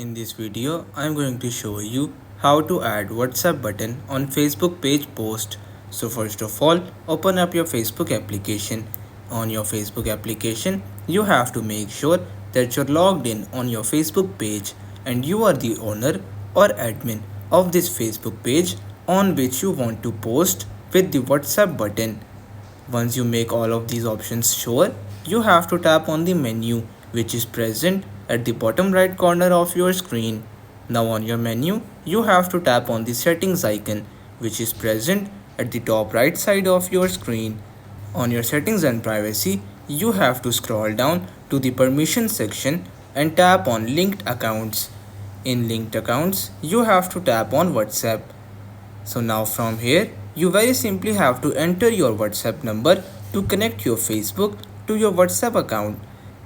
In this video, I am going to show you how to add WhatsApp button on Facebook page post. So first of all, open up your Facebook application. On your Facebook application, you have to make sure that you're logged in on your Facebook page and you are the owner or admin of this Facebook page on which you want to post with the WhatsApp button. Once you make all of these options sure, you have to tap on the menu which is present at the bottom right corner of your screen. Now on your menu, you have to tap on the settings icon which is present at the top right side of your screen. On your settings and privacy, you have to scroll down to the permission section and tap on linked accounts. In linked accounts, you have to tap on WhatsApp. So now from here, you very simply have to enter your WhatsApp number to connect your Facebook to your WhatsApp account.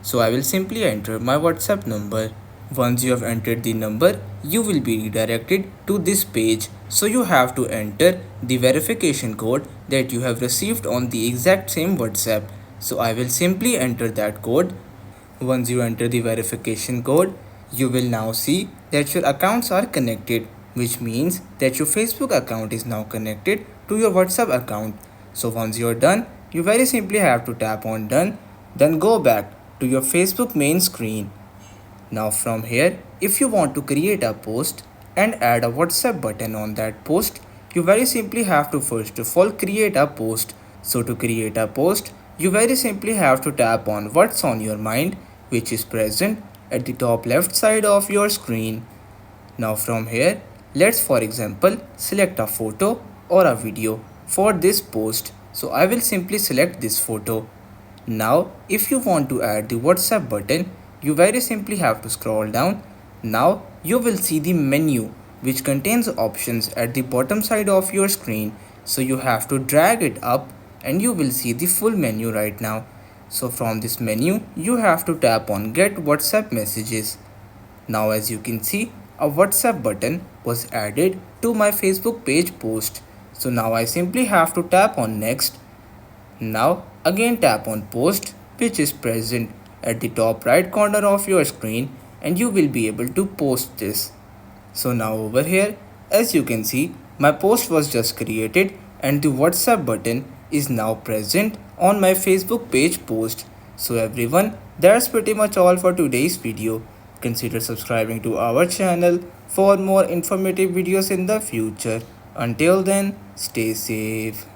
So I will simply enter my WhatsApp number. Once you have entered the number, you will be redirected to this page. So you have to enter the verification code that you have received on the exact same WhatsApp. So I will simply enter that code. Once you enter the verification code, you will now see that your accounts are connected, which means that your Facebook account is now connected to your WhatsApp account. So once you're done, you very simply have to tap on done, then go back to your Facebook main screen. Now from here, if you want to create a post and add a WhatsApp button on that post, you very simply have to first of all create a post. So to create a post, you very simply have to tap on what's on your mind, which is present at the top left side of your screen. Now from here, let's for example select a photo or a video for this post. So I will simply select this photo. Now if you want to add the WhatsApp button, you very simply have to scroll down. Now you will see the menu which contains options at the bottom side of your screen. So you have to drag it up and you will see the full menu right now. So from this menu, you have to tap on get WhatsApp messages. Now as you can see, a WhatsApp button was added to my Facebook page post. So now I simply have to tap on next. Now again tap on post, which is present at the top right corner of your screen, and you will be able to post this. So now over here, as you can see, my post was just created and the WhatsApp button is now present on my Facebook page post. So everyone, that's pretty much all for today's video. Consider subscribing to our channel for more informative videos in the future. Until then, stay safe.